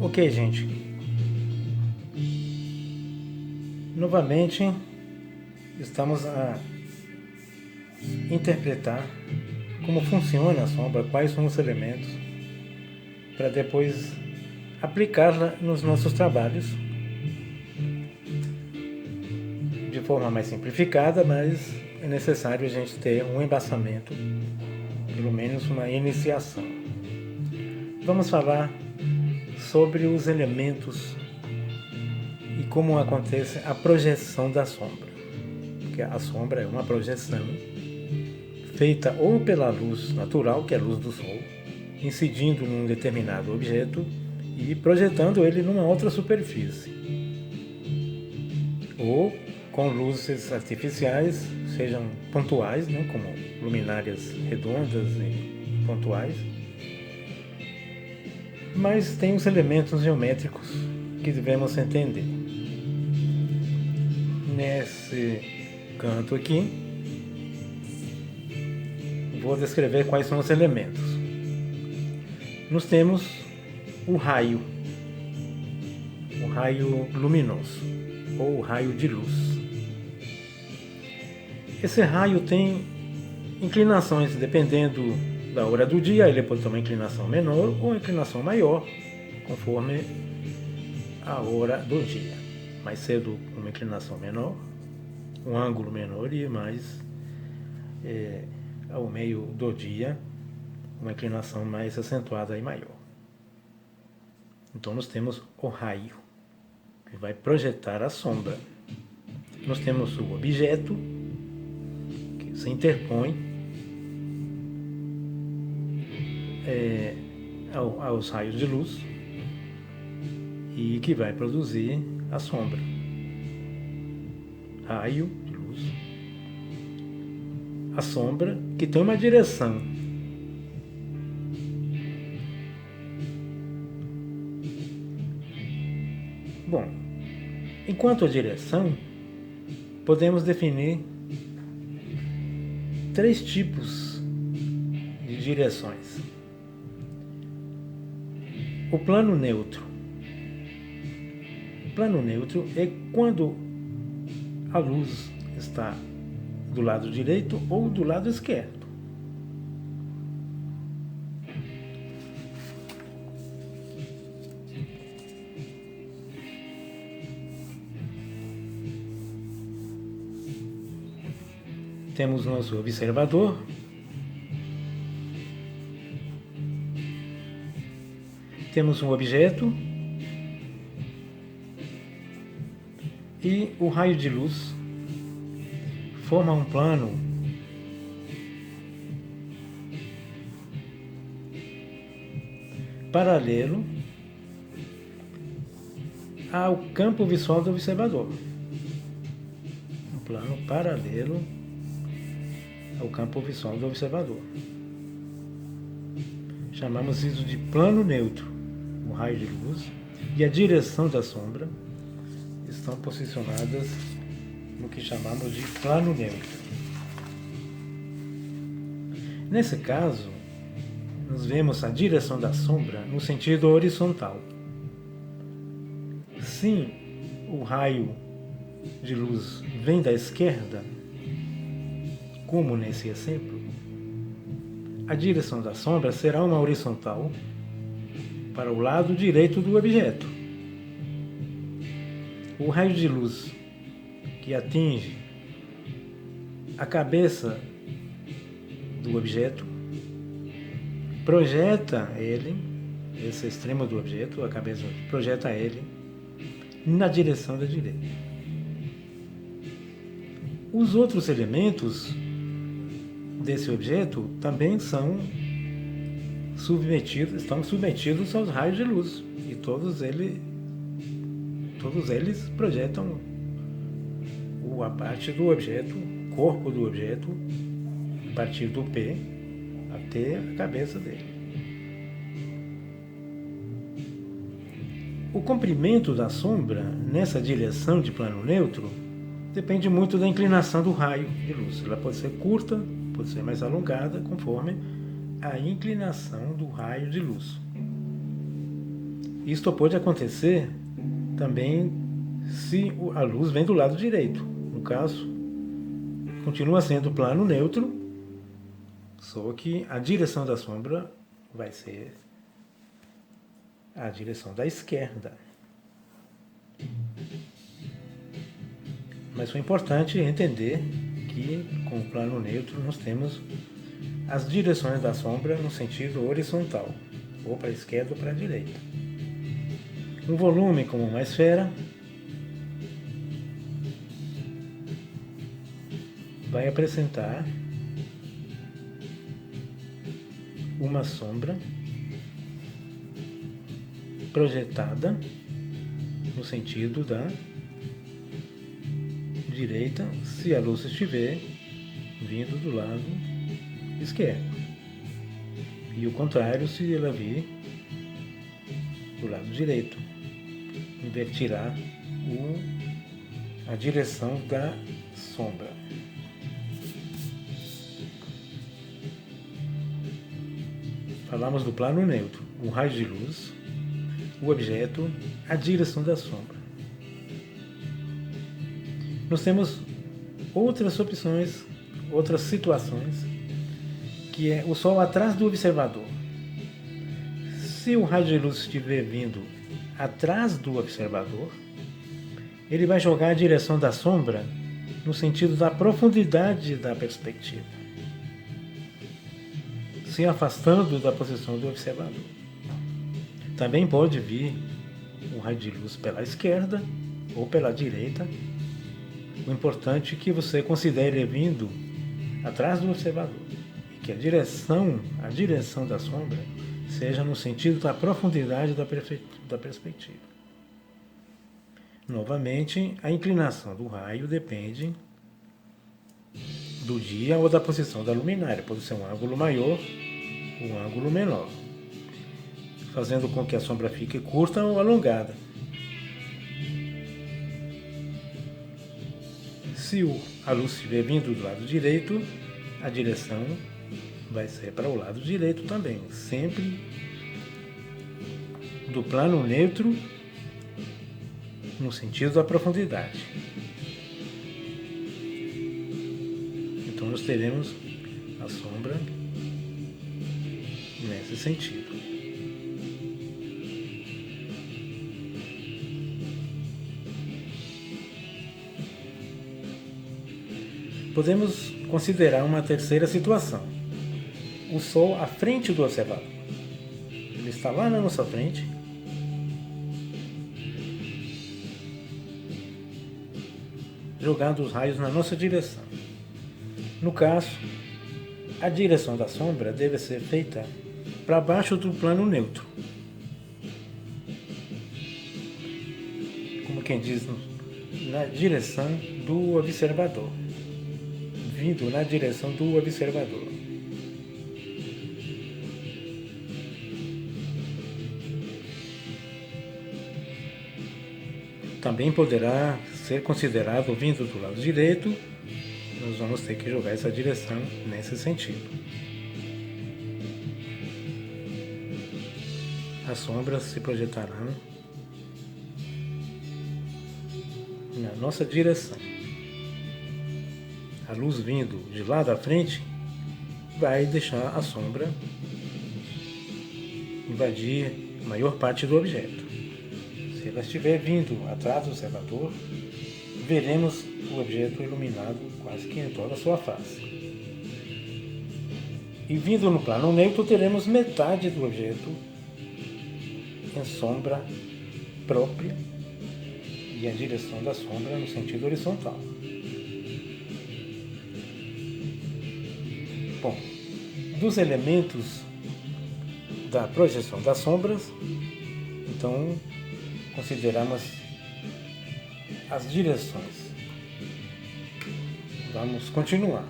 Ok, gente. Novamente, estamos a interpretar como funciona a sombra, quais são os elementos, para depois aplicá-la nos nossos trabalhos de forma mais simplificada, mas é necessário a gente ter um embasamento, pelo menos uma iniciação. Vamos falar sobre os elementos e como acontece a projeção da sombra. Porque a sombra é uma projeção feita ou pela luz natural, que é a luz do sol, incidindo num determinado objeto e projetando ele numa outra superfície. Ou com luzes artificiais, sejam pontuais, né, como luminárias redondas e pontuais. Mas tem os elementos geométricos que devemos entender. Nesse canto aqui, vou descrever quais são os elementos. Nós temos o raio luminoso, ou o raio de luz. Esse raio tem inclinações, dependendo da hora do dia, ele pode ter uma inclinação menor ou uma inclinação maior, conforme a hora do dia. Mais cedo, uma inclinação menor, um ângulo menor, e mais ao meio do dia, uma inclinação mais acentuada e maior. Então nós temos o raio, que vai projetar a sombra. Nós temos o objeto, que se interpõe aos raios de luz e que vai produzir a sombra. Raio de luz. A sombra, que tem uma direção. Bom, enquanto a direção, podemos definir 3 tipos de direções. O plano neutro. O plano neutro é quando a luz está do lado direito ou do lado esquerdo. Temos nosso observador. Temos um objeto e o raio de luz forma um plano paralelo ao campo visual do observador. Um plano paralelo ao campo visual do observador. Chamamos isso de plano neutro. O raio de luz e a direção da sombra estão posicionadas no que chamamos de plano neutro. Nesse caso, nós vemos a direção da sombra no sentido horizontal. Se o raio de luz vem da esquerda, como nesse exemplo, a direção da sombra será uma horizontal para o lado direito do objeto. O raio de luz que atinge a cabeça do objeto projeta ele, esse extremo do objeto, a cabeça projeta ele na direção da direita. Os outros elementos desse objeto também estão submetidos aos raios de luz, e todos eles projetam a parte do objeto, o corpo do objeto, a partir do pé até a cabeça dele. O comprimento da sombra nessa direção de plano neutro depende muito da inclinação do raio de luz. Ela pode ser curta, pode ser mais alongada, conforme a inclinação do raio de luz. Isto pode acontecer também se a luz vem do lado direito. No caso, continua sendo plano neutro, só que a direção da sombra vai ser a direção da esquerda. Mas foi importante entender que com o plano neutro nós temos as direções da sombra no sentido horizontal, ou para a esquerda ou para a direita. Um volume como uma esfera vai apresentar uma sombra projetada no sentido da direita, se a luz estiver vindo do lado esquerdo, e o contrário se ela vir do lado direito. Invertirá a direção da sombra. Falamos do plano neutro, o raio de luz, o objeto, a direção da sombra. Nós temos outras opções, outras situações, que é o Sol atrás do observador. Se o raio de luz estiver vindo atrás do observador, ele vai jogar a direção da sombra no sentido da profundidade da perspectiva, se afastando da posição do observador. Também pode vir um raio de luz pela esquerda ou pela direita. O importante é que você considere vindo atrás do observador e que a direção da sombra seja no sentido da profundidade da perspectiva. Novamente, a inclinação do raio depende do dia ou da posição da luminária. Pode ser um ângulo maior ou um ângulo menor, fazendo com que a sombra fique curta ou alongada. Se a luz estiver vindo do lado direito, a direção vai ser para o lado direito também, sempre do plano neutro no sentido da profundidade. Então nós teremos a sombra nesse sentido. Podemos considerar uma terceira situação. O Sol à frente do observador. Ele está lá na nossa frente. Jogando os raios na nossa direção. No caso, a direção da sombra deve ser feita para baixo do plano neutro. Como quem diz, na direção do observador. Vindo na direção do observador. Também poderá ser considerado vindo do lado direito. Nós vamos ter que jogar essa direção nesse sentido. As sombras se projetarão na nossa direção. A luz vindo de lá da frente vai deixar a sombra invadir a maior parte do objeto. Se ela estiver vindo atrás do observador, veremos o objeto iluminado quase que em toda a sua face. E vindo no plano neutro, teremos metade do objeto em sombra própria e a direção da sombra no sentido horizontal. Bom, dos elementos da projeção das sombras, então consideramos as direções. Vamos continuar.